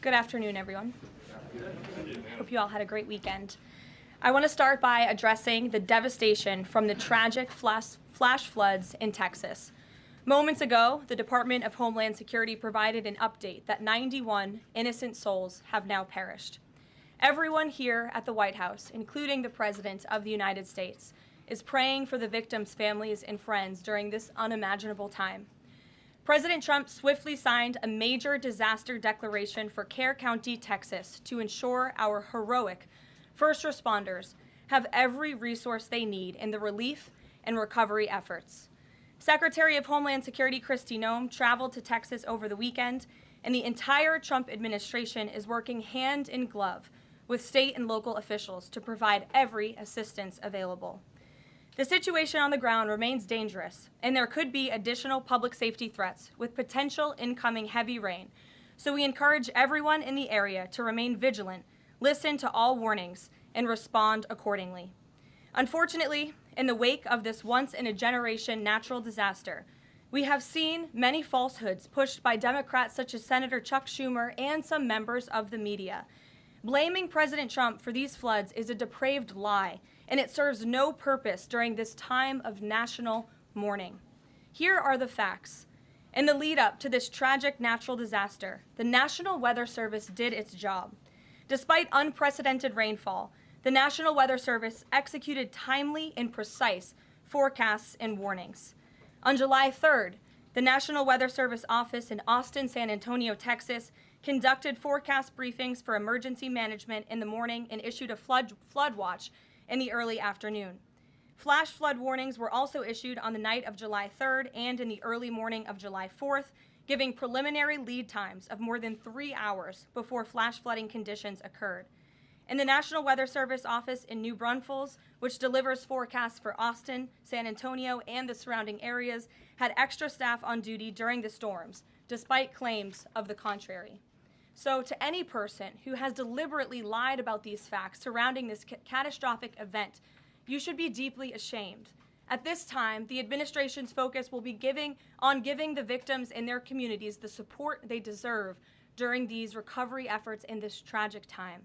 Good afternoon, everyone. Hope you all had a great weekend. I want to start by addressing the devastation from the tragic flash floods in Texas. Moments ago, the Department of Homeland Security provided an update that 91 innocent souls have now perished. Everyone here at the White House, including the President of the United States, is praying for the victims' families and friends during this unimaginable time. President Trump swiftly signed a major disaster declaration for Kerr County, Texas, to ensure our heroic first responders have every resource they need in the relief and recovery efforts. Secretary of Homeland Security Kristi Noem traveled to Texas over the weekend, and the entire Trump administration is working hand in glove with state and local officials to provide every assistance available. The situation on the ground remains dangerous, and there could be additional public safety threats with potential incoming heavy rain. So we encourage everyone in the area to remain vigilant, listen to all warnings, and respond accordingly. Unfortunately, in the wake of this once-in-a-generation natural disaster, we have seen many falsehoods pushed by Democrats such as Senator Chuck Schumer and some members of the media. Blaming President Trump for these floods is a depraved lie, and it serves no purpose during this time of national mourning. Here are the facts. In the lead up to this tragic natural disaster, the National Weather Service did its job. Despite unprecedented rainfall, the National Weather Service executed timely and precise forecasts and warnings. On July 3rd, the National Weather Service office in Austin, San Antonio, Texas, conducted forecast briefings for emergency management in the morning and issued a flood watch in the early afternoon. Flash flood warnings were also issued on the night of July 3rd and in the early morning of July 4th, giving preliminary lead times of more than 3 hours before flash flooding conditions occurred. And the National Weather Service office in New Braunfels, which delivers forecasts for Austin, San Antonio, and the surrounding areas, had extra staff on duty during the storms, despite claims of the contrary. So to any person who has deliberately lied about these facts surrounding this catastrophic event, you should be deeply ashamed. At this time, the administration's focus will be on giving the victims and their communities the support they deserve during these recovery efforts in this tragic time.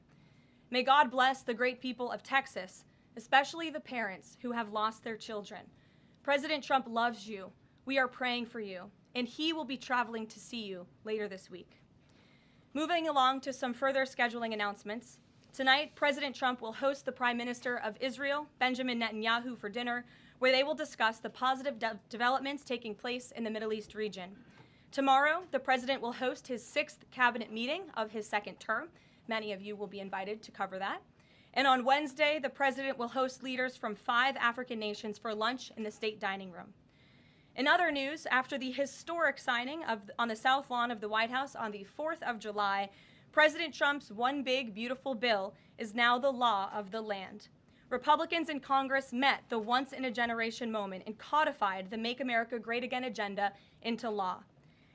May God bless the great people of Texas, especially the parents who have lost their children. President Trump loves you. We are praying for you, and he will be traveling to see you later this week. Moving along to some further scheduling announcements. Tonight, President Trump will host the Prime Minister of Israel, Benjamin Netanyahu, for dinner, where they will discuss the positive developments taking place in the Middle East region. Tomorrow, the President will host his 6th cabinet meeting of his second term. Many of you will be invited to cover that. And on Wednesday, the President will host leaders from 5 African nations for lunch in the state dining room. In other news, after the historic signing on the South Lawn of the White House on the 4th of July, President Trump's One Big Beautiful Bill is now the law of the land. Republicans in Congress met the once-in-a-generation moment and codified the Make America Great Again agenda into law.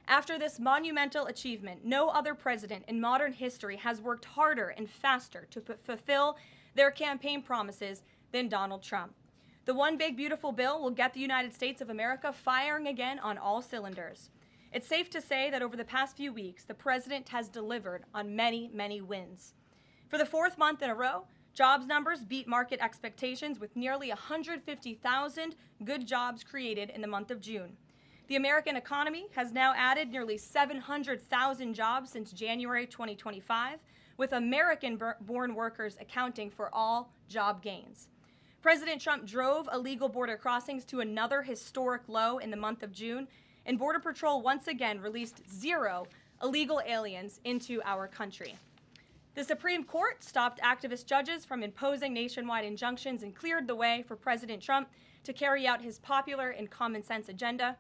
After this monumental achievement, no other president in modern history has worked harder and faster to fulfill their campaign promises than Donald Trump. The One Big Beautiful Bill will get the United States of America firing again on all cylinders. It's safe to say that over the past few weeks, the president has delivered on many, many wins. For the 4th month in a row, jobs numbers beat market expectations with nearly 150,000 good jobs created in the month of June. The American economy has now added nearly 700,000 jobs since January 2025, with American-born workers accounting for all job gains. President Trump drove illegal border crossings to another historic low in the month of June, and Border Patrol once again released 0 illegal aliens into our country. The Supreme Court stopped activist judges from imposing nationwide injunctions and cleared the way for President Trump to carry out his popular and common sense agenda.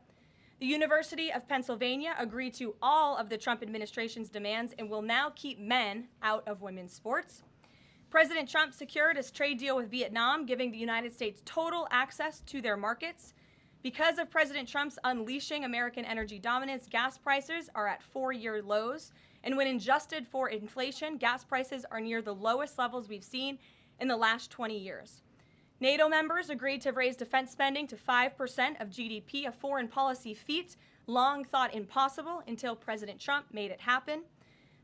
The University of Pennsylvania agreed to all of the Trump administration's demands and will now keep men out of women's sports. President Trump secured his trade deal with Vietnam, giving the United States total access to their markets. Because of President Trump's unleashing American energy dominance, gas prices are at 4-year lows. And when adjusted for inflation, gas prices are near the lowest levels we've seen in the last 20 years. NATO members agreed to raise defense spending to 5% of GDP, a foreign policy feat long thought impossible until President Trump made it happen.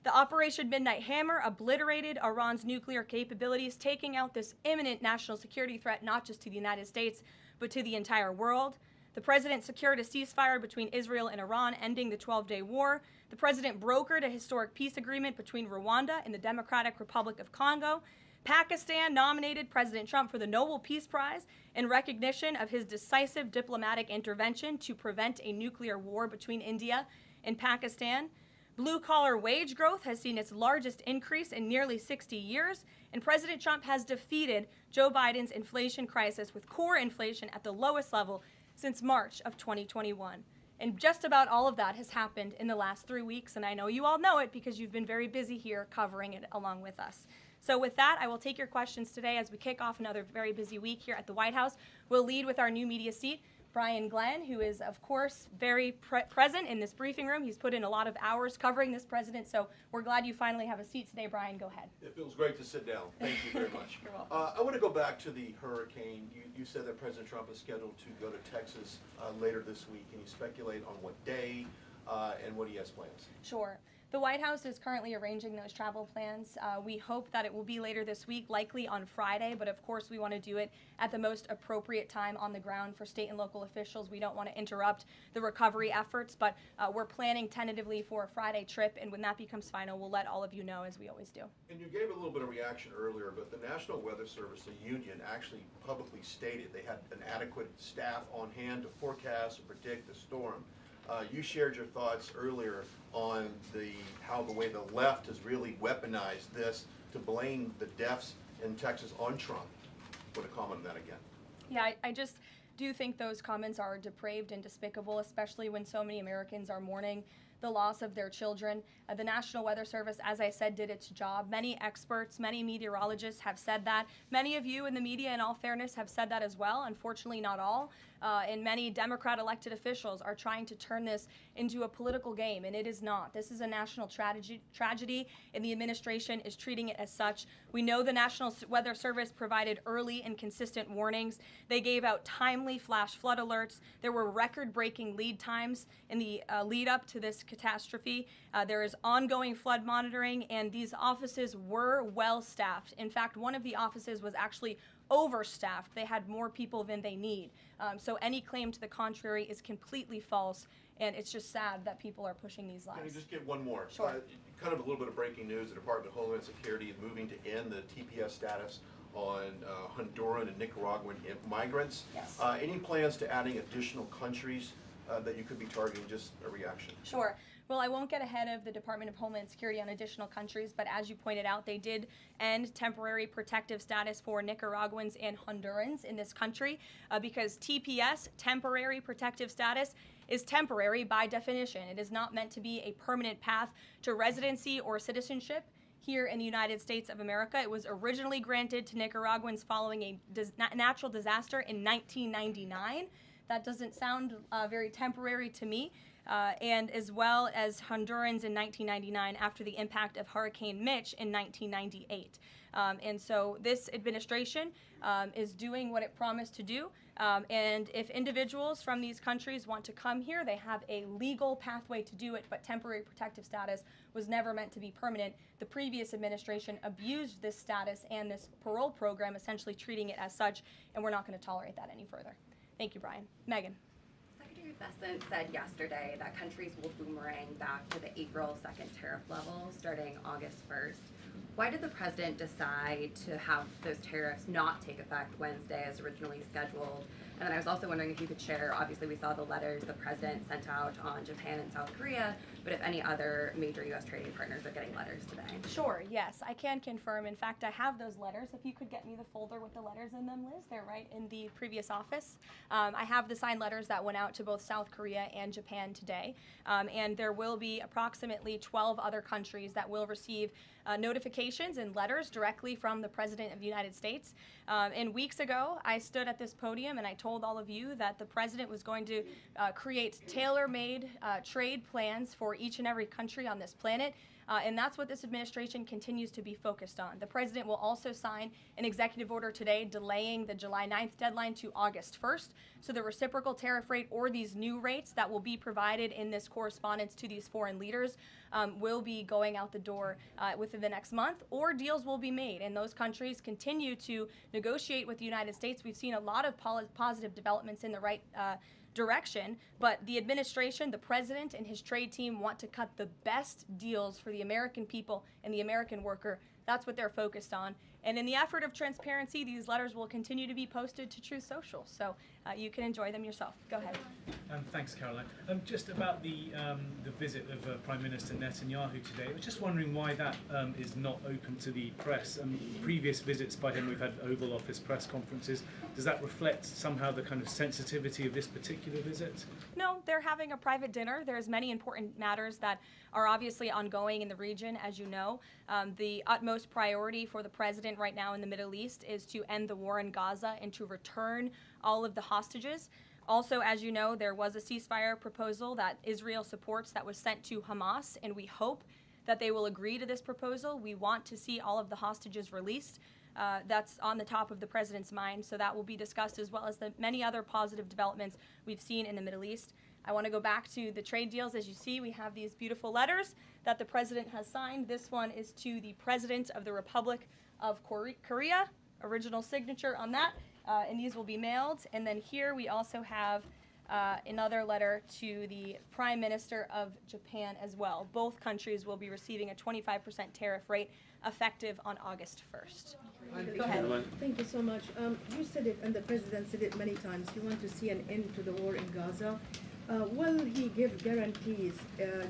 The Operation Midnight Hammer obliterated Iran's nuclear capabilities, taking out this imminent national security threat not just to the United States, but to the entire world. The president secured a ceasefire between Israel and Iran, ending the 12-day war. The president brokered a historic peace agreement between Rwanda and the Democratic Republic of Congo. Pakistan nominated President Trump for the Nobel Peace Prize in recognition of his decisive diplomatic intervention to prevent a nuclear war between India and Pakistan. Blue-collar wage growth has seen its largest increase in nearly 60 years, and President Trump has defeated Joe Biden's inflation crisis with core inflation at the lowest level since March of 2021. And just about all of that has happened in the last 3 weeks, and I know you all know it because you've been very busy here covering it along with us. So with that, I will take your questions today as we kick off another very busy week here at the White House. We'll lead with our new media seat, Brian Glenn, who is, of course, very present in this briefing room. He's put in a lot of hours covering this president, so we're glad you finally have a seat today. Brian, go ahead. It feels great to sit down. Thank you very much. You're welcome. I want to go back to the hurricane. You said that President Trump is scheduled to go to Texas later this week. Can you speculate on what day and what he has plans? Sure. The White House is currently arranging those travel plans. We hope that it will be later this week, likely on Friday, but of course we want to do it at the most appropriate time on the ground for state and local officials. We don't want to interrupt the recovery efforts, but we're planning tentatively for a Friday trip, and when that becomes final, we'll let all of you know, as we always do. And you gave a little bit of reaction earlier, but the National Weather Service, the union, actually publicly stated they had an adequate staff on hand to forecast and predict the storm. You shared your thoughts earlier on how the way the left has really weaponized this to blame the deaths in Texas on Trump. Want to comment on that again? Yeah, I just do think those comments are depraved and despicable, especially when so many Americans are mourning the loss of their children. The National Weather Service, as I said, did its job. Many experts, many meteorologists have said that. Many of you in the media, in all fairness, have said that as well. Unfortunately, not all. And many Democrat elected officials are trying to turn this into a political game, and it is not. This is a national tragedy, and the administration is treating it as such. We know the National Weather Service provided early and consistent warnings. They gave out timely flash flood alerts. There were record-breaking lead times in the lead up to this catastrophe. There is ongoing flood monitoring, and these offices were well staffed. In fact, one of the offices was actually overstaffed. They had more people than they need. So any claim to the contrary is completely false, and it's just sad that people are pushing these lies. Can I just get one more? Sure. Kind of a little bit of breaking news. The Department of Homeland Security is moving to end the TPS status on Honduran and Nicaraguan migrants. Yes. Any plans to adding additional countries that you could be targeting? Just a reaction. Sure. Well, I won't get ahead of the Department of Homeland Security on additional countries, but as you pointed out, they did end temporary protective status for Nicaraguans and Hondurans in this country because TPS, temporary protective status, is temporary by definition. It is not meant to be a permanent path to residency or citizenship here in the United States of America. It was originally granted to Nicaraguans following a natural disaster in 1999. That doesn't sound very temporary to me. And as well as Hondurans in 1999 after the impact of Hurricane Mitch in 1998. And so this administration is doing what it promised to do. And if individuals from these countries want to come here, they have a legal pathway to do it, but temporary protective status was never meant to be permanent. The previous administration abused this status and this parole program, essentially treating it as such, and we're not going to tolerate that any further. Thank you, Brian. Megan. Secretary Bessent said yesterday that countries will boomerang back to the April 2nd tariff level starting August 1st. Why did the president decide to have those tariffs not take effect Wednesday as originally scheduled? And then I was also wondering if you could share, obviously we saw the letters the president sent out on Japan and South Korea, but if any other major U.S. trading partners are getting letters today. Sure, yes, I can confirm. In fact, I have those letters. If you could get me the folder with the letters in them, Liz, they're right in the previous office. I have the signed letters that went out to both South Korea and Japan today. And there will be approximately 12 other countries that will receive notifications and letters directly from the President of the United States. And weeks ago, I stood at this podium and I told told all of you that the president was going to create tailor-made trade plans for each and every country on this planet. And that's what this administration continues to be focused on. The president will also sign an executive order today delaying the July 9th deadline to August 1st. So the reciprocal tariff rate, or these new rates that will be provided in this correspondence to these foreign leaders, will be going out the door within the next month, or deals will be made. And those countries continue to negotiate with the United States. We've seen a lot of positive developments in the right direction, but the administration, the president, and his trade team want to cut the best deals for the American people and the American worker. That's what they're focused on. And in the effort of transparency, these letters will continue to be posted to Truth Social, so you can enjoy them yourself. Go ahead. Thanks, Caroline. Just about the visit of Prime Minister Netanyahu today, I was just wondering why that is not open to the press. Previous visits by him, we've had Oval Office press conferences. Does that reflect somehow the kind of sensitivity of this particular visit? No, they're having a private dinner. There's many important matters that are obviously ongoing in the region, as you know. The utmost priority for the president right now in the Middle East is to end the war in Gaza and to return all of the hostages. Also, as you know, there was a ceasefire proposal that Israel supports that was sent to Hamas, and we hope that they will agree to this proposal. We want to see all of the hostages released. That's on the top of the president's mind, so that will be discussed, as well as the many other positive developments we've seen in the Middle East. I want to go back to the trade deals. As you see, we have these beautiful letters that the president has signed. This one is to the President of the Republic of Korea, original signature on that, and these will be mailed. And then here we also have another letter to the Prime Minister of Japan as well. Both countries will be receiving a 25% tariff rate effective on August 1st. Go ahead. Thank you so much. You said it, and the president said it many times. You want to see an end to the war in Gaza. Will he give guarantees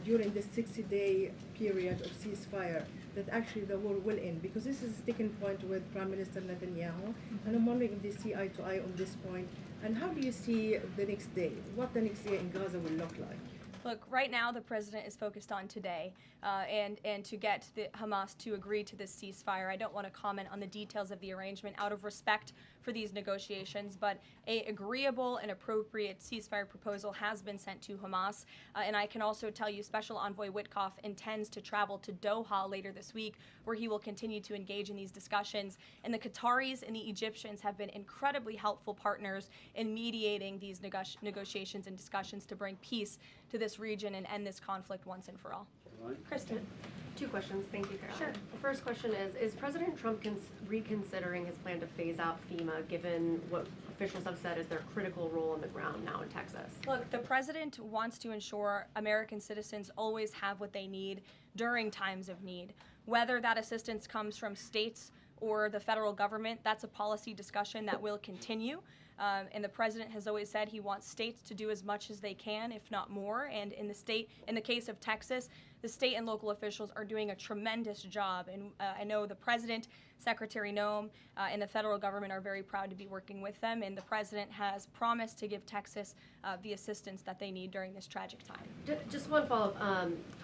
during this 60-day period of ceasefire that actually the war will end? Because this is a sticking point with Prime Minister Netanyahu, and I'm wondering if they see eye to eye on this point. And how do you see the next day? What the next day in Gaza will look like? Look, right now the president is focused on today and to get the Hamas to agree to this ceasefire. I don't want to comment on the details of the arrangement out of respect for these negotiations, but a agreeable and appropriate ceasefire proposal has been sent to Hamas. And I can also tell you Special Envoy Witkoff intends to travel to Doha later this week, where he will continue to engage in these discussions. And the Qataris and the Egyptians have been incredibly helpful partners in mediating these negotiations and discussions to bring peace to this region and end this conflict once and for all. Kristen. Two questions. Thank you, Caroline. Sure. The first question is President Trump reconsidering his plan to phase out FEMA, given what officials have said is their critical role on the ground now in Texas? Look, the president wants to ensure American citizens always have what they need during times of need. Whether that assistance comes from states or the federal government, that's a policy discussion that will continue. And the president has always said he wants states to do as much as they can, if not more. And in the case of Texas, the state and local officials are doing a tremendous job. And I know the president, Secretary Noem, and the federal government are very proud to be working with them. And the president has promised to give Texas the assistance that they need during this tragic time. Just one follow-up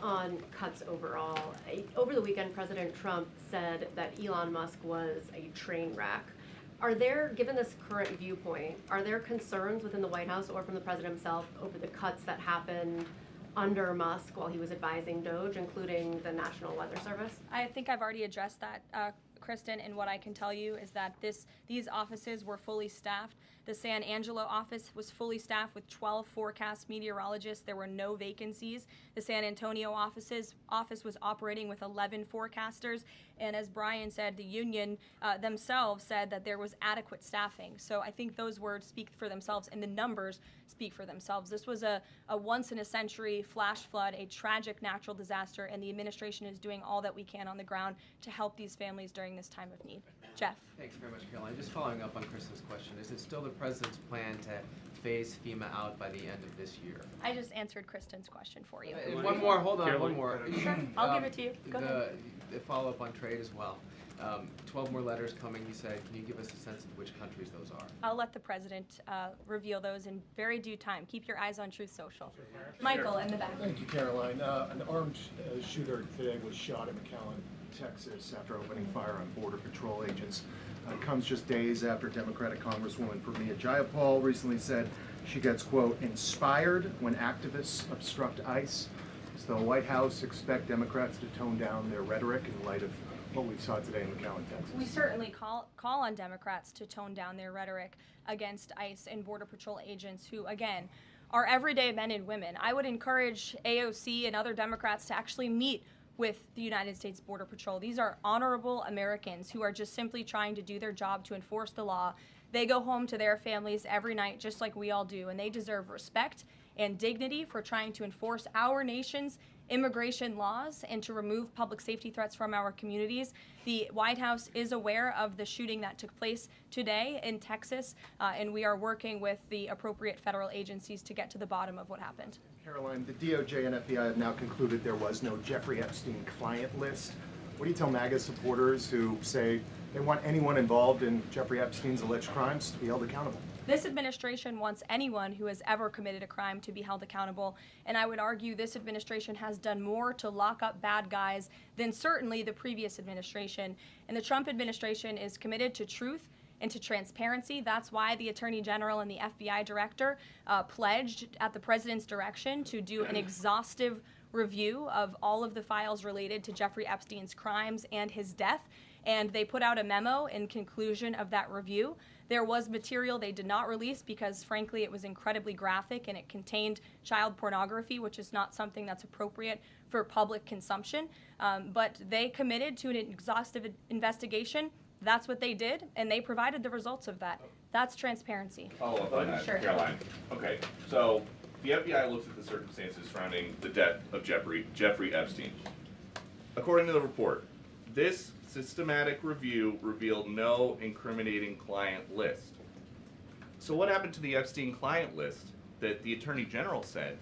on cuts overall. Over the weekend, President Trump said that Elon Musk was a train wreck. Are there, given this current viewpoint, are there concerns within the White House or from the president himself over the cuts that happened under Musk while he was advising DOGE, including the National Weather Service? I think I've already addressed that, Kristen, and what I can tell you is that these offices were fully staffed. The San Angelo office was fully staffed with 12 forecast meteorologists. There were no vacancies. The San Antonio office was operating with 11 forecasters. And as Brian said, the union themselves said that there was adequate staffing. So I think those words speak for themselves, and the numbers speak for themselves. This was a once-in-a-century flash flood, a tragic natural disaster, and the administration is doing all that we can on the ground to help these families during this time of need. Jeff. Thanks very much, Caroline. Just following up on Kristen's question, is it still the president's plan to phase FEMA out by the end of this year? I just answered Kristen's question for you. One more, hold on, one more. Sure, I'll give it to you. Go ahead. The follow-up on trade as well. 12 more letters coming, you said. Can you give us a sense of which countries those are? I'll let the president reveal those in very due time. Keep your eyes on Truth Social. Michael, in the back. Thank you, Caroline. An armed shooter today was shot in McAllen, Texas, after opening fire on Border Patrol agents. comes just days after Democratic Congresswoman Pramila Jayapal recently said she gets, quote, inspired when activists obstruct ICE. Does the White House expect Democrats to tone down their rhetoric in light of what we saw today in McAllen, Texas? We certainly call on Democrats to tone down their rhetoric against ICE and Border Patrol agents who, again, are everyday men and women. I would encourage AOC and other Democrats to actually meet with the United States Border Patrol. These are honorable Americans who are just simply trying to do their job to enforce the law. They go home to their families every night just like we all do, and they deserve respect and dignity for trying to enforce our nation's immigration laws and to remove public safety threats from our communities. The White House is aware of the shooting that took place today in Texas, and we are working with the appropriate federal agencies to get to the bottom of what happened. Caroline, the DOJ and FBI have now concluded there was no Jeffrey Epstein client list. What do you tell MAGA supporters who say they want anyone involved in Jeffrey Epstein's alleged crimes to be held accountable? This administration wants anyone who has ever committed a crime to be held accountable, and I would argue this administration has done more to lock up bad guys than certainly the previous administration. And the Trump administration is committed to truth and to transparency. That's why the Attorney General and the FBI Director pledged at the President's direction to do an exhaustive review of all of the files related to Jeffrey Epstein's crimes and his death. And they put out a memo in conclusion of that review. There was material they did not release because, frankly, it was incredibly graphic and it contained child pornography, which is not something that's appropriate for public consumption. But they committed to an exhaustive investigation. That's what they did, and they provided the results of that. That's transparency. Follow up on that, Sure. Caroline. Okay, so the FBI looks at the circumstances surrounding the death of Jeffrey Epstein. According to the report, this systematic review revealed no incriminating client list. So what happened to the Epstein client list that the Attorney General said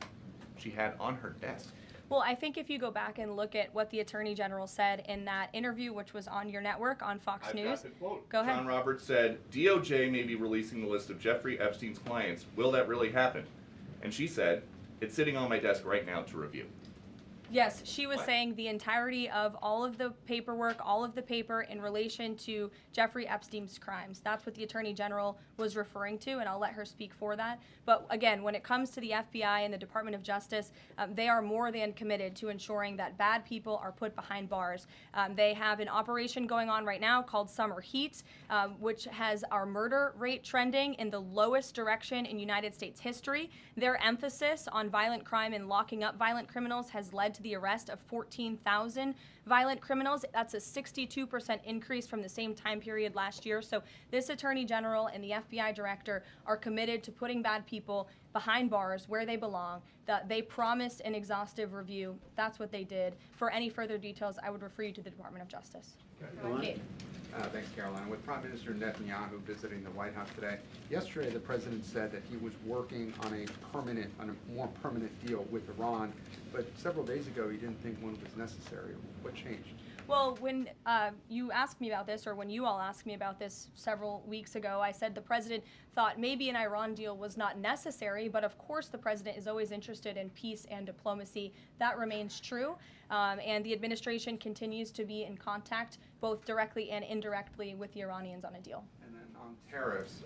she had on her desk? Well, I think if you go back and look at what the Attorney General said in that interview, which was on your network on Fox I've News. got the quote. Go ahead. John Roberts said, DOJ may be releasing the list of Jeffrey Epstein's clients. Will that really happen? And she said, it's sitting on my desk right now to review. Yes, she was What? saying the entirety of all of the paperwork, all of the paper in relation to Jeffrey Epstein's crimes. That's what the Attorney General was referring to, and I'll let her speak for that. But again, when it comes to the FBI and the Department of Justice, they are more than committed to ensuring that bad people are put behind bars. They have an operation going on right now called Summer Heat, which has our murder rate trending in the lowest direction in United States history. Their emphasis on violent crime and locking up violent criminals has led to the arrest of 14,000 violent criminals. That's a 62% increase from the same time period last year. So this Attorney General and the FBI Director are committed to putting bad people behind bars where they belong. They promised an exhaustive review. That's what they did. For any further details, I would refer you to the Department of Justice. Kate. Thanks, Caroline. With Prime Minister Netanyahu visiting the White House today, yesterday the president said that he was working on a more permanent deal with Iran, but several days ago he didn't think one was necessary. What changed? Well, when you asked me about this, or when you all asked me about this several weeks ago, I said the president thought maybe an Iran deal was not necessary, but of course the president is always interested in peace and diplomacy. That remains true, and the administration continues to be in contact, both directly and indirectly, with the Iranians on a deal. And then on tariffs,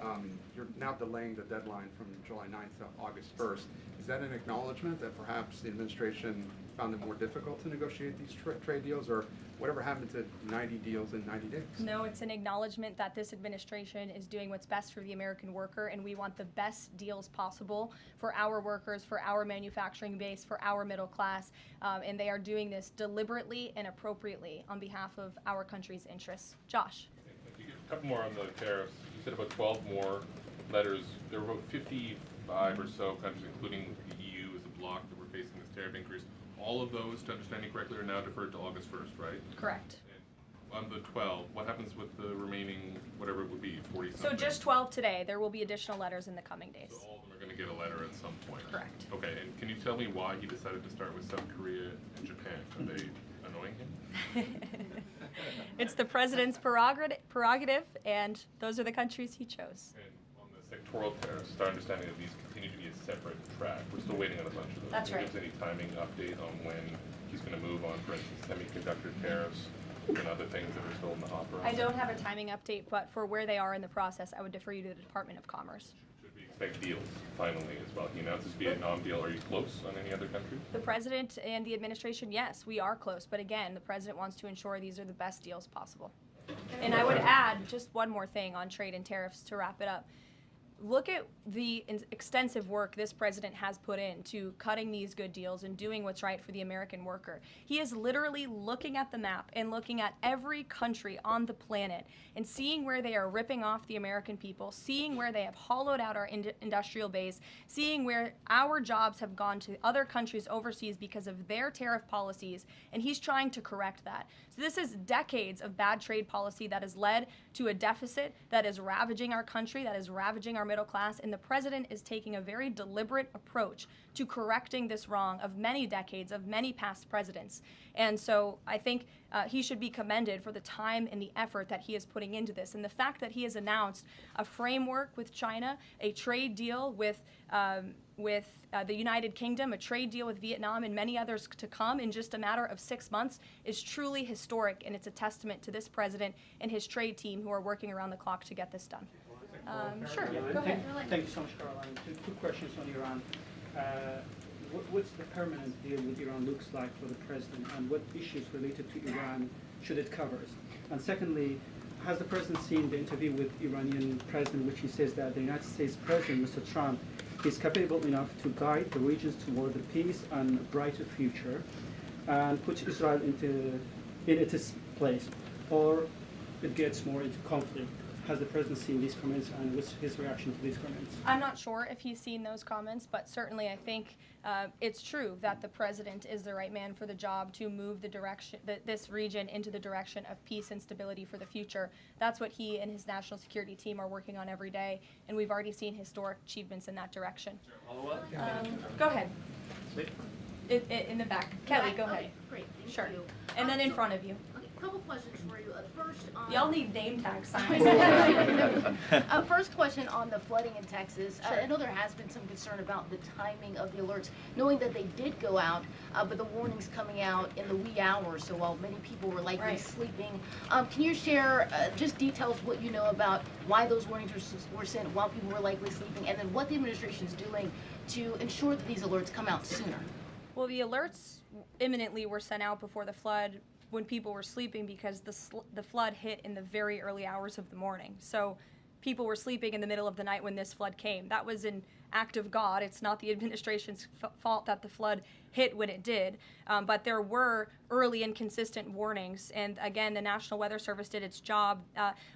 you're now delaying the deadline from July 9th to August 1st. Is that an acknowledgement that perhaps the administration found it more difficult to negotiate these trade deals, or whatever happened to 90 deals in 90 days? No, it's an acknowledgement that this administration is doing what's best for the American worker, and we want the best deals possible for our workers, for our manufacturing base, for our middle class, and they are doing this deliberately and appropriately on behalf of our country's interests. Josh. A couple more on the tariffs. You said about 12 more letters. There were about 55 or so countries, including the EU as a bloc, that were facing this tariff increase. All of those, to understand you correctly, are now deferred to August 1st, right? Correct. And on the 12, what happens with the remaining, whatever it would be, 40-something? So just 12 today. There will be additional letters in the coming days. So all of them are going to get a letter at some point? Correct. Okay, and can you tell me why he decided to start with South Korea and Japan? Are they annoying him? It's the president's prerogative, and those are the countries he chose. And on the sectoral tariffs, it's our understanding that these continue to be a separate track. We're still waiting on a bunch of those. That's Can you right. give us any timing update on when he's going to move on, for instance, semiconductor tariffs and other things that are still in the hopper? I don't have a timing update, but for where they are in the process, I would defer you to the Department of Commerce. Should we expect deals finally as well? He announced this Vietnam deal. Are you close on any other countries? The president and the administration, yes, we are close, but again, the president wants to ensure these are the best deals possible. And I would add just one more thing on trade and tariffs to wrap it up. Look at the extensive work this president has put into cutting these good deals and doing what's right for the American worker. He is literally looking at the map and looking at every country on the planet and seeing where they are ripping off the American people, seeing where they have hollowed out our industrial base, seeing where our jobs have gone to other countries overseas because of their tariff policies, and he's trying to correct that. So this is decades of bad trade policy that has led to a deficit that is ravaging our country, that is ravaging our middle class, and the president is taking a very deliberate approach to correcting this wrong of many decades, of many past presidents. And so I think he should be commended for the time and the effort that he is putting into this. And the fact that he has announced a framework with China, a trade deal with the United Kingdom, a trade deal with Vietnam, and many others to come in just a matter of 6 months is truly historic, and it's a testament to this president and his trade team who are working around the clock to get this done. Sure, go ahead. Thank you so much, Caroline. Two questions on Iran. What's the permanent deal with Iran looks like for the president, and what issues related to Iran should it cover? And secondly, has the president seen the interview with Iranian president, which he says that the United States president, Mr. Trump, is capable enough to guide the regions toward the peace and a brighter future, and put Israel in its place, or it gets more into conflict? Has the president seen these comments, and what's his reaction to these comments? I'm not sure if he's seen those comments, but certainly I think it's true that the president is the right man for the job to move the direction, this region into the direction of peace and stability for the future. That's what he and his national security team are working on every day, and we've already seen historic achievements in that direction. Go ahead. In the back. Kelly, go ahead. Okay, great, thank Sure. you. And then in front of you. Okay, couple questions for you. First on... Y'all need name tag signs. First question on the flooding in Texas. Sure. I know there has been some concern about the timing of the alerts, knowing that they did go out, but the warnings coming out in the wee hours, so while many people were likely sleeping. Can you share just details what you know about why those warnings were sent while people were likely sleeping, and then what the administration is doing to ensure that these alerts come out sooner? Well, the alerts imminently were sent out before the flood when people were sleeping because the flood hit in the very early hours of the morning. So people were sleeping in the middle of the night when this flood came. That was an act of God. It's not the administration's fault that the flood hit when it did. But there were early and consistent warnings. And again, the National Weather Service did its job.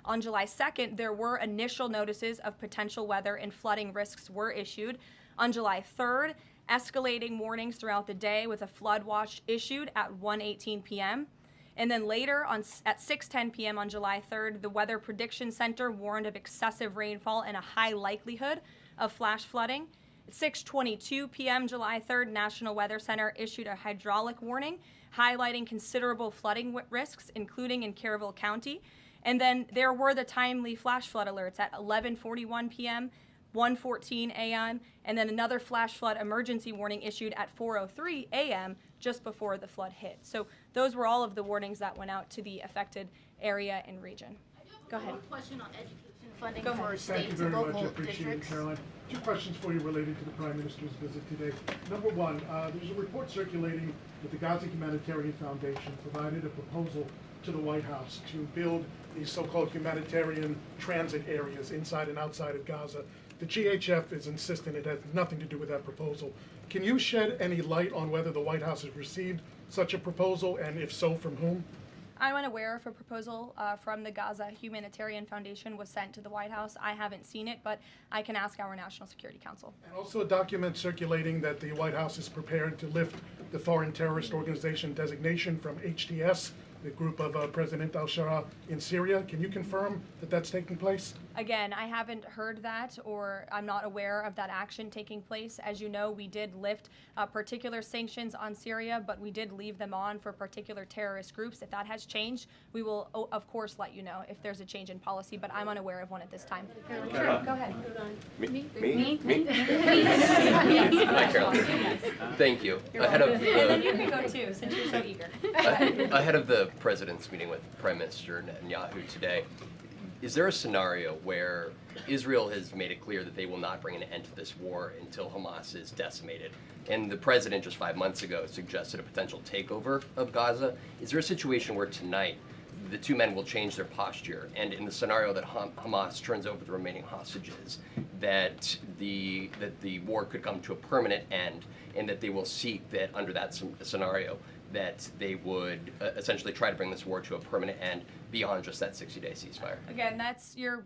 On July 2nd, there were initial notices of potential weather and flooding risks were issued. On July 3rd, escalating warnings throughout the day with a flood watch issued at 1:18 p.m. And then later at 6:10 p.m. on July 3rd, the Weather Prediction Center warned of excessive rainfall and a high likelihood of flash flooding. At 6:22 p.m. July 3rd, National Weather Center issued a hydraulic warning highlighting considerable flooding risks, including in Caryville County. And then there were the timely flash flood alerts at 11:41 p.m., 1:14 a.m., and then another flash flood emergency warning issued at 4:03 a.m. just before the flood hit. So those were all of the warnings that went out to the affected area and region. Go ahead. One question on education funding Go for ahead. states and local districts. Caroline. Two questions for you related to the Prime Minister's visit today. Number one, there's a report circulating that the Gaza Humanitarian Foundation provided a proposal to the White House to build these so-called humanitarian transit areas inside and outside of Gaza. The GHF is insistent it has nothing to do with that proposal. Can you shed any light on whether the White House has received such a proposal, and if so, from whom? I'm unaware if a proposal from the Gaza Humanitarian Foundation was sent to the White House. I haven't seen it, but I can ask our National Security Council. And also a document circulating that the White House is prepared to lift the Foreign Terrorist Organization designation from HTS, the group of President al-Shara in Syria. Can you confirm that that's taking place? Again, I haven't heard that, or I'm not aware of that action taking place. As you know, we did lift particular sanctions on Syria, but we did leave them on for particular terrorist groups. If that has changed, we will, of course, let you know if there's a change in policy, but I'm unaware of one at this time. Sure, go ahead. Me? Hi, Carolyn. Thank you. You're Ahead of welcome. And then you the, can go too, since you're so eager. ahead of the president's meeting with Prime Minister Netanyahu today, is there a scenario where Israel has made it clear that they will not bring an end to this war until Hamas is decimated? And the president just 5 months ago suggested a potential takeover of Gaza. Is there a situation where tonight the two men will change their posture, and in the scenario that Hamas turns over the remaining hostages, that the war could come to a permanent end, and that they will seek that under that scenario that they would essentially try to bring this war to a permanent end beyond just that 60-day ceasefire? Again, you're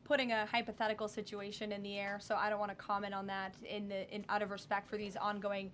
putting a hypothetical situation in the air, so I don't want to comment on that out of respect for these ongoing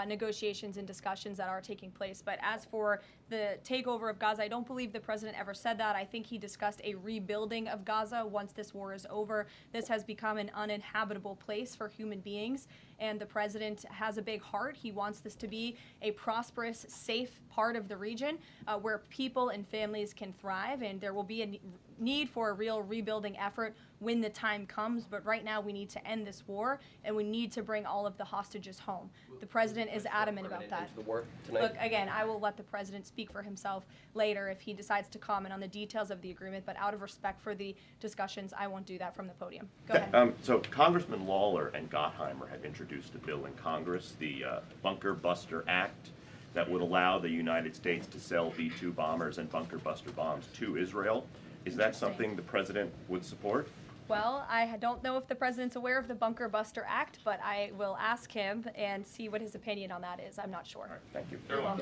negotiations and discussions that are taking place. But as for the takeover of Gaza, I don't believe the president ever said that. I think he discussed a rebuilding of Gaza once this war is over. This has become an uninhabitable place for human beings, and the president has a big heart. He wants this to be a prosperous, safe part of the region where people and families can thrive, and there will be a need for a real rebuilding effort when the time comes. But right now we need to end this war, and we need to bring all of the hostages home. The president is adamant about that. Into the war tonight? Look, again, I will let the president speak for himself later if he decides to comment on the details of the agreement, but out of respect for the discussions, I won't do that from the podium. Go ahead. So Congressman Lawler and Gottheimer have introduced a bill in Congress, the Bunker Buster Act, that would allow the United States to sell B-2 bombers and bunker buster bombs to Israel. Is that something the president would support? Well, I don't know if the president's aware of the Bunker Buster Act, but I will ask him and see what his opinion on that is. I'm not sure. All right, thank you. Caroline.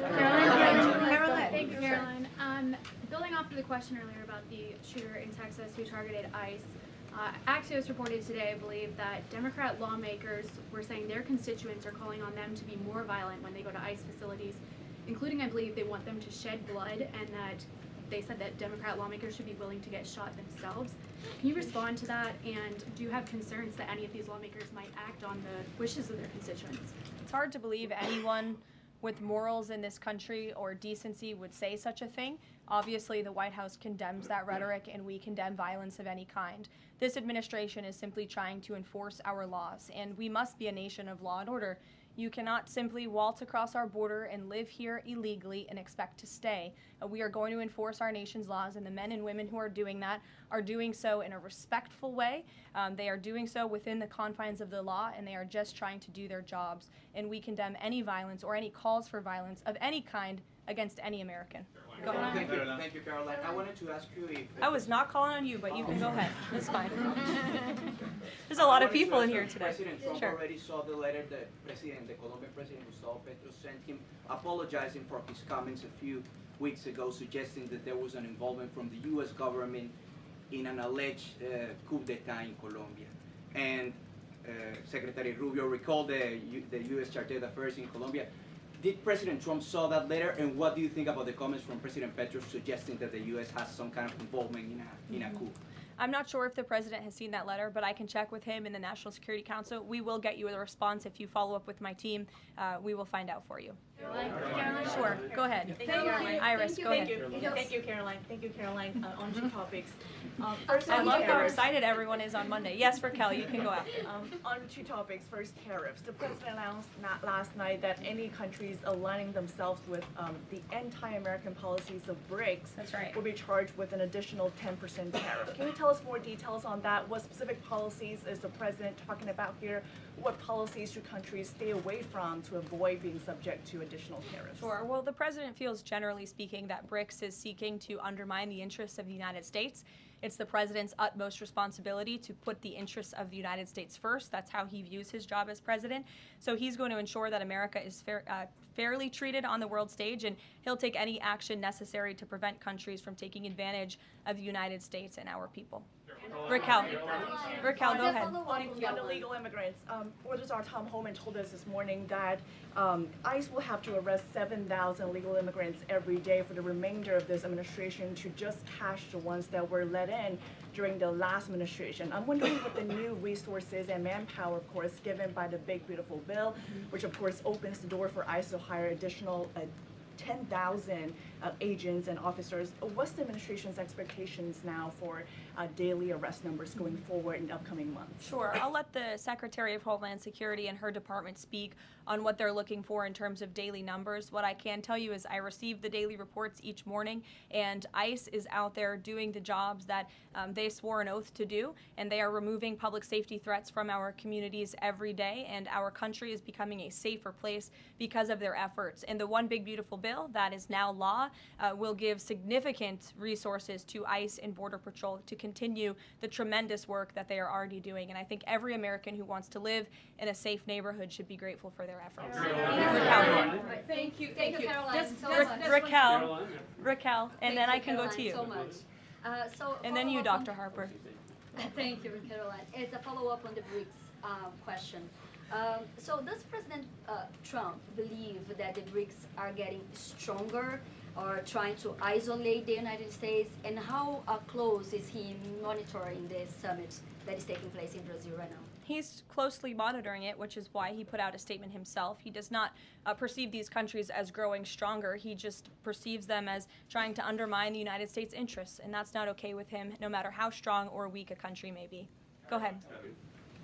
Thank you, Caroline. Building off of the question earlier about the shooter in Texas who targeted ICE, Axios reported today, I believe, that Democrat lawmakers were saying their constituents are calling on them to be more violent when they go to ICE facilities, including, I believe, they want them to shed blood, and that they said that Democrat lawmakers should be willing to get shot themselves. Can you respond to that, and do you have concerns that any of these lawmakers might act on the wishes of their constituents? It's hard to believe anyone with morals in this country or decency would say such a thing. Obviously, the White House condemns that rhetoric, and we condemn violence of any kind. This administration is simply trying to enforce our laws, and we must be a nation of law and order. You cannot simply waltz across our border and live here illegally and expect to stay. We are going to enforce our nation's laws, and the men and women who are doing that are doing so in a respectful way. They are doing so within the confines of the law, and they are just trying to do their jobs. And we condemn any violence or any calls for violence of any kind against any American. Go ahead. Thank you, Caroline. I wanted to ask you if... I was not calling on you, but you can go ahead. It's fine. There's a lot of people in here today. President Trump already saw the letter that the Colombian President Gustavo Petro sent him, apologizing for his comments a few weeks ago, suggesting that there was an involvement from the U.S. government in an alleged coup d'etat in Colombia. And Secretary Rubio recalled the U.S. Chargé d'Affaires in Colombia. Did President Trump saw that letter, and what do you think about the comments from President Petro suggesting that the U.S. has some kind of involvement in a coup? I'm not sure if the president has seen that letter, but I can check with him in the National Security Council. We will get you a response if you follow up with my team. We will find out for you. Caroline? Sure, go ahead. Thank you, Caroline. Iris, go ahead. Thank you, Caroline. Thank you, Caroline. On two topics. First, I on love how tariffs. excited everyone is on Monday. Yes, Raquel, you can go after. On two topics. First, tariffs. The president announced last night that any countries aligning themselves with the anti-American policies of BRICS That's right. will be charged with an additional 10% tariff. Can you tell us more details on that? What specific policies is the president talking about here? What policies should countries stay away from to avoid being subject to additional tariffs? Sure. Well, the president feels, generally speaking, that BRICS is seeking to undermine the interests of the United States. It's the president's utmost responsibility to put the interests of the United States first. That's how he views his job as president. So he's going to ensure that America is fairly treated on the world stage, and he'll take any action necessary to prevent countries from taking advantage of the United States and our people. Raquel, Raquel, go ahead. On illegal immigrants, Registrar Tom Homan told us this morning that ICE will have to arrest 7,000 illegal immigrants every day for the remainder of this administration to just catch the ones that were let in during the last administration. I'm wondering what the new resources and manpower, of course, given by the Big Beautiful Bill, which of course opens the door for ICE to hire additional 10,000 agents and officers. What's the administration's expectations now for daily arrest numbers going forward in the upcoming months? Sure. I'll let the Secretary of Homeland Security and her department speak on what they're looking for in terms of daily numbers. What I can tell you is I receive the daily reports each morning, and ICE is out there doing the jobs that they swore an oath to do, and they are removing public safety threats from our communities every day, and our country is becoming a safer place because of their efforts. And the One Big Beautiful Bill that is now law will give significant resources to ICE and Border Patrol to continue the tremendous work that they are already doing. And I think every American who wants to live in a safe neighborhood should be grateful for their efforts. Thank you, Caroline, so much. Raquel, and then I can go to you. So much. And then you, Dr. Harper. Thank you, Caroline. It's a follow-up on the BRICS question. So does President Trump believe that the BRICS are getting stronger or trying to isolate the United States? And how close is he monitoring this summit that is taking place in Brazil right now? He's closely monitoring it, which is why he put out a statement himself. He does not perceive these countries as growing stronger. He just perceives them as trying to undermine the United States' interests, and that's not okay with him, no matter how strong or weak a country may be. Go ahead.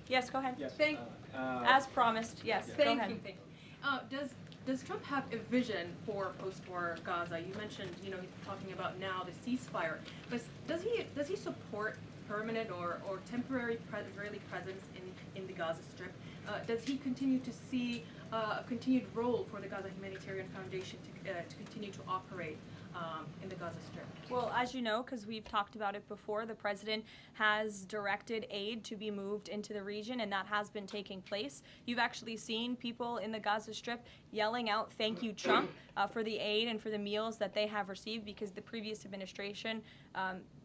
Yes, go ahead. Yes. As promised, yes, go ahead. Thank you. Does Trump have a vision for post-war Gaza? You mentioned, he's talking about now the ceasefire, but does he support permanent or temporary Israeli presence in the Gaza Strip? Does he continue to see a continued role for the Gaza Humanitarian Foundation to continue to operate in the Gaza Strip? Well, as you know, because we've talked about it before, the president has directed aid to be moved into the region, and that has been taking place. You've actually seen people in the Gaza Strip yelling out, "Thank you, Trump," for the aid and for the meals that they have received, because the previous administration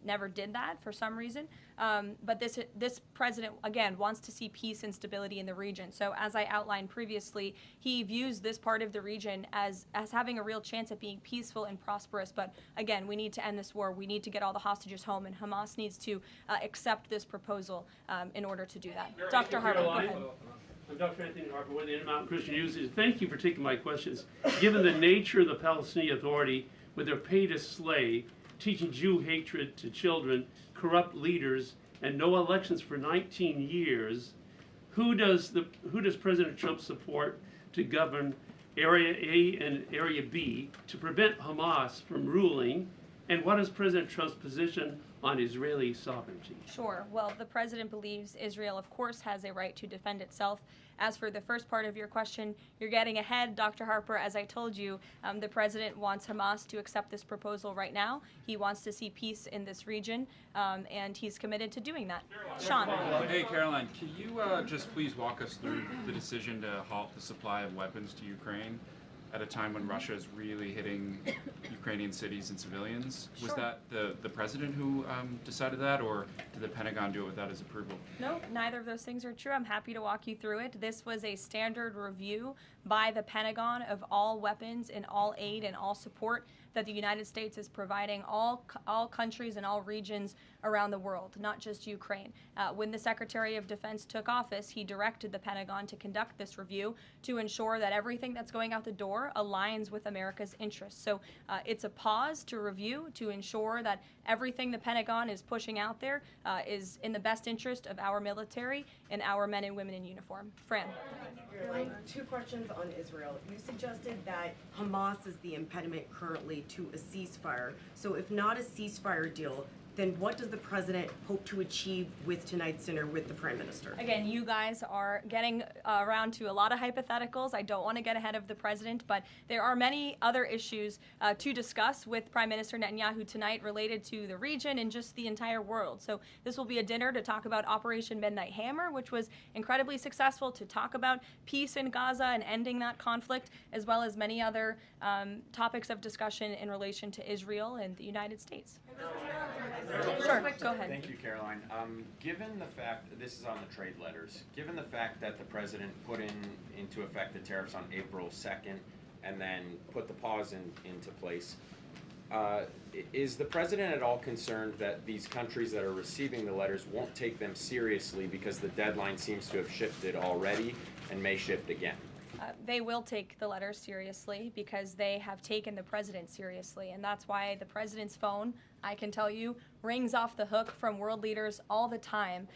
never did that for some reason. But this president, again, wants to see peace and stability in the region. So as I outlined previously, he views this part of the region as having a real chance at being peaceful and prosperous. But again, we need to end this war. We need to get all the hostages home, and Hamas needs to accept this proposal in order to do that. Dr. Harper, go ahead. I'm Dr. Anthony Harper with the Intermountain Christian News. Thank you for taking my questions. Given the nature of the Palestinian Authority, with their pay to slay, teaching Jew hatred to children, corrupt leaders, and no elections for 19 years, who does President Trump support to govern Area A and Area B to prevent Hamas from ruling? And what is President Trump's position on Israeli sovereignty? Sure. Well, the president believes Israel, of course, has a right to defend itself. As for the first part of your question, you're getting ahead, Dr. Harper. As I told you, the president wants Hamas to accept this proposal right now. He wants to see peace in this region, and he's committed to doing that. Sean. Hey, Caroline, can you just please walk us through the decision to halt the supply of weapons to Ukraine at a time when Russia is really hitting Ukrainian cities and civilians? Was that the president who decided that, or did the Pentagon do it without his approval? No, neither of those things are true. I'm happy to walk you through it. This was a standard review by the Pentagon of all weapons and all aid and all support that the United States is providing all countries and all regions around the world, not just Ukraine. When the Secretary of Defense took office, he directed the Pentagon to conduct this review to ensure that everything that's going out the door aligns with America's interests. So it's a pause to review to ensure that everything the Pentagon is pushing out there is in the best interest of our military and our men and women in uniform. Fran. Two questions on Israel. You suggested that Hamas is the impediment currently to a ceasefire. So if not a ceasefire deal, then what does the president hope to achieve with tonight's dinner with the prime minister? Again, you guys are getting around to a lot of hypotheticals. I don't want to get ahead of the president, but there are many other issues to discuss with Prime Minister Netanyahu tonight related to the region and just the entire world. So this will be a dinner to talk about Operation Midnight Hammer, which was incredibly successful, to talk about peace in Gaza and ending that conflict, as well as many other topics of discussion in relation to Israel and the United States. Sure, go ahead. Thank you, Caroline. Given the fact, this is on the trade letters, given the fact that the president put into effect the tariffs on April 2nd and then put the pause into place, is the president at all concerned that these countries that are receiving the letters won't take them seriously because the deadline seems to have shifted already and may shift again? They will take the letters seriously because they have taken the president seriously, and that's why the president's phone, I can tell you, rings off the hook from world leaders all the time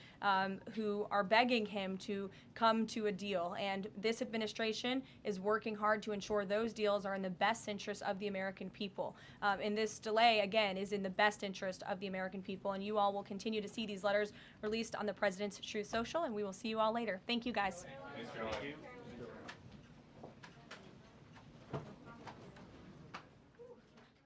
who are begging him to come to a deal. And this administration is working hard to ensure those deals are in the best interest of the American people. And this delay, again, is in the best interest of the American people. And you all will continue to see these letters released on the president's Truth Social, and we will see you all later. Thank you, guys. Thanks, Caroline.